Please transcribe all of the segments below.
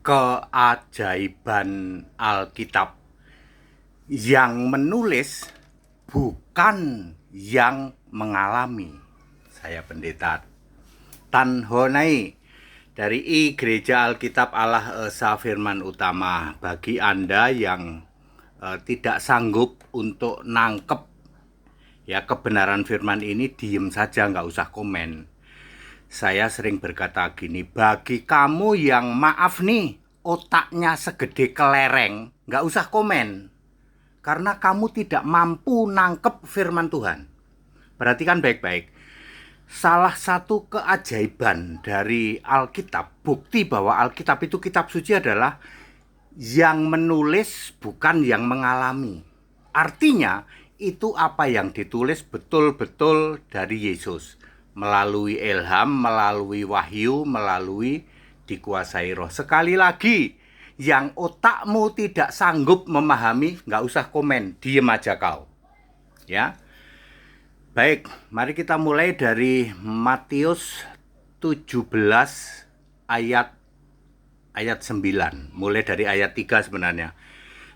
keajaiban Alkitab. Yang menulis bukan yang mengalami. Saya Pendeta Tan Honai dari Gereja Alkitab Allah Esa Firman Utama. Bagi Anda yang tidak sanggup untuk nangkep ya kebenaran firman ini, diem saja, nggak usah komen. Saya sering berkata gini, bagi kamu yang maaf nih, otaknya segede kelereng, nggak usah komen. Karena kamu tidak mampu nangkep firman Tuhan. Perhatikan baik-baik. Salah satu keajaiban dari Alkitab, bukti bahwa Alkitab itu kitab suci adalah yang menulis bukan yang mengalami. Artinya, itu apa yang ditulis betul-betul dari Yesus. Melalui ilham, melalui wahyu, melalui dikuasai roh. Sekali lagi, yang otakmu tidak sanggup memahami, nggak usah komen, diem aja kau. Ya, baik, mari kita mulai dari Matius 17 ayat 9. Mulai dari ayat 3 sebenarnya.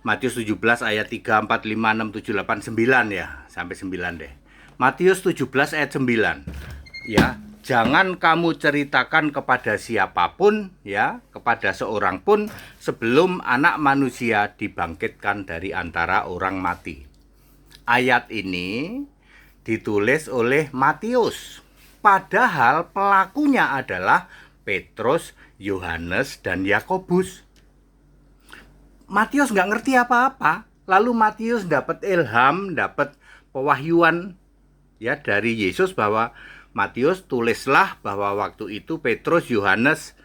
Matius 17 ayat 3, 4, 5, 6, 7, 8, 9 ya. Sampai 9 deh. Matius 17 ayat 9. Ya, jangan kamu ceritakan kepada siapapun ya, kepada seorang pun sebelum Anak Manusia dibangkitkan dari antara orang mati. Ayat ini ditulis oleh Matius. Padahal pelakunya adalah Petrus, Yohanes, dan Yakobus. Matius nggak ngerti apa-apa. Lalu Matius dapat ilham, dapat pewahyuan ya dari Yesus bahwa Matius tulislah bahwa waktu itu Petrus, Yohanes,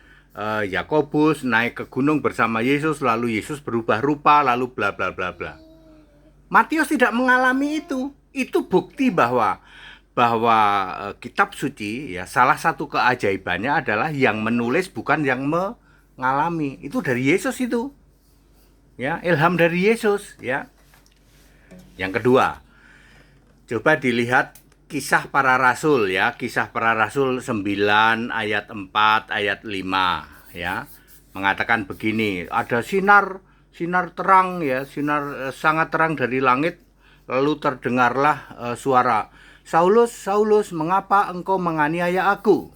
Yakobus naik ke gunung bersama Yesus, lalu Yesus berubah rupa, lalu bla bla bla bla. Matius tidak mengalami itu. Itu bukti bahwa kitab suci ya, salah satu keajaibannya adalah yang menulis bukan yang mengalami. Itu dari Yesus itu. Ya, ilham dari Yesus ya. Yang kedua, coba dilihat Kisah Para Rasul ya, Kisah Para Rasul 9 ayat 4 ayat 5 ya. Mengatakan begini, ada sinar terang ya, sinar sangat terang dari langit, lalu terdengarlah suara, Saulus, Saulus, mengapa engkau menganiaya aku?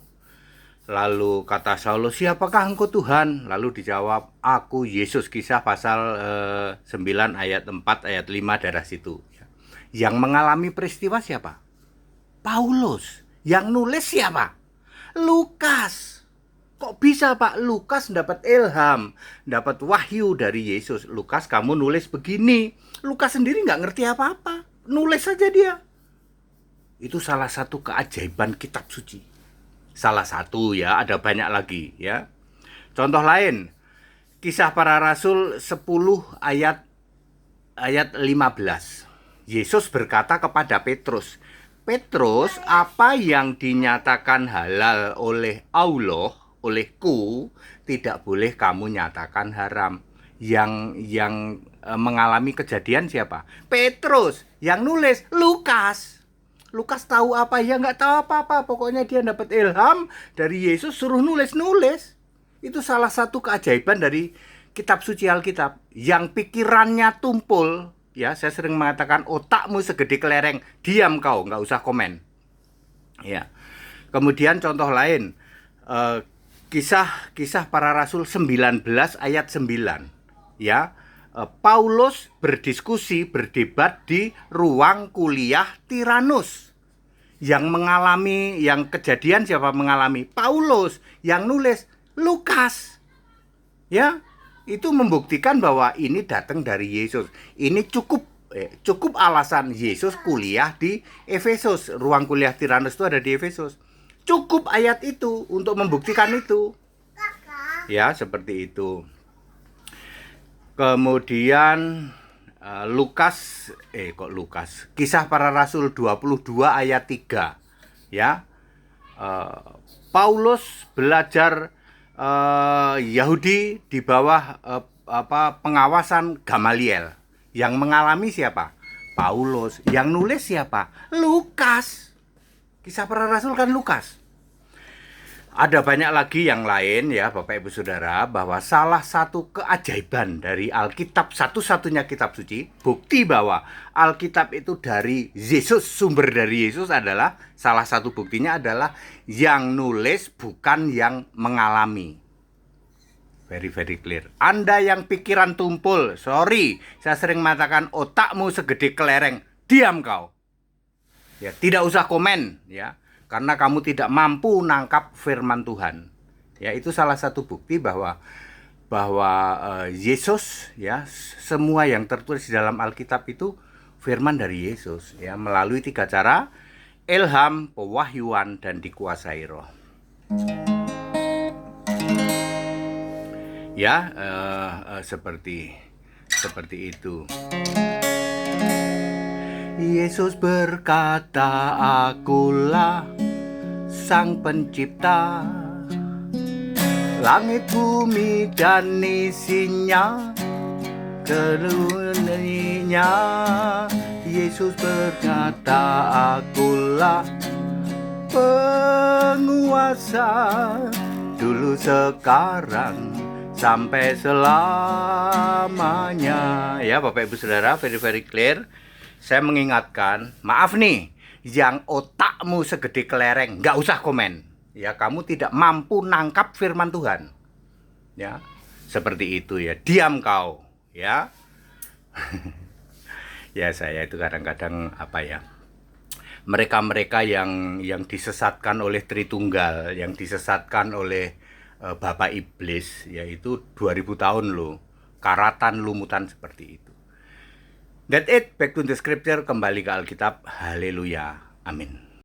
Lalu kata Saulus, siapakah engkau Tuhan? Lalu dijawab, aku Yesus. Kisah pasal 9 ayat 4 ayat 5 daerah situ. Yang mengalami peristiwa siapa? Paulus. Yang nulis siapa? Lukas. Kok bisa Pak? Lukas dapat ilham, dapat wahyu dari Yesus. Lukas, kamu nulis begini. Lukas sendiri nggak ngerti apa-apa. Nulis saja dia. Itu salah satu keajaiban kitab suci. Salah satu ya, ada banyak lagi ya. Contoh lain, Kisah Para Rasul 10 ayat 15. Yesus berkata kepada Petrus, Petrus, apa yang dinyatakan halal oleh Allah, olehku, tidak boleh kamu nyatakan haram. Yang mengalami kejadian siapa? Petrus. Yang nulis Lukas. Lukas tahu apa? Ya nggak tahu apa-apa. Pokoknya dia dapat ilham dari Yesus, suruh nulis. Itu salah satu keajaiban dari kitab suci Alkitab. Yang pikirannya tumpul. Ya, saya sering mengatakan otakmu segede kelereng, diam kau, nggak usah komen. Ya. Kemudian contoh lain, kisah Para Rasul 19 ayat 9. Ya, Paulus berdiskusi, berdebat di ruang kuliah Tiranus. Yang mengalami, yang kejadian siapa mengalami? Paulus. Yang nulis Lukas. Ya. Itu membuktikan bahwa ini datang dari Yesus. Ini cukup alasan Yesus kuliah di Efesus. Ruang kuliah Tiranus itu ada di Efesus. Cukup ayat itu untuk membuktikan itu. Ya, seperti itu. Kemudian Lukas. Kisah Para Rasul 22 ayat 3. Ya. Paulus belajar Yahudi di bawah pengawasan Gamaliel. Yang mengalami siapa? Paulus. Yang nulis siapa? Lukas. Kisah Para Rasul kan Lukas. Ada banyak lagi yang lain ya Bapak Ibu Saudara, bahwa salah satu keajaiban dari Alkitab, satu-satunya kitab suci, bukti bahwa Alkitab itu dari Yesus, sumber dari Yesus adalah, salah satu buktinya adalah yang nulis bukan yang mengalami. Very clear. Anda yang pikiran tumpul, sorry, saya sering mengatakan otakmu segede kelereng, diam kau. Ya, tidak usah komen ya, karena kamu tidak mampu nangkap firman Tuhan. Ya, itu salah satu bukti bahwa Yesus ya, semua yang tertulis di dalam Alkitab itu firman dari Yesus ya, melalui 3 cara: ilham, pewahyuan, dan dikuasai Roh. Ya, seperti itu. Yesus berkata, akulah Sang Pencipta, langit, bumi, dan isinya, keluninya. Yesus berkata, akulah penguasa, dulu, sekarang, sampai selamanya. Ya Bapak Ibu Saudara, very clear. Saya mengingatkan, maaf nih, yang otakmu segede kelereng, nggak usah komen. Ya, kamu tidak mampu nangkap firman Tuhan. Ya, seperti itu ya. Diam kau, ya. Ya, saya itu kadang-kadang mereka-mereka yang disesatkan oleh Tritunggal, yang disesatkan oleh Bapak Iblis, yaitu 2000 tahun loh, karatan lumutan seperti itu. That's it, back to the scripture, kembali ke Alkitab. Haleluya, amin.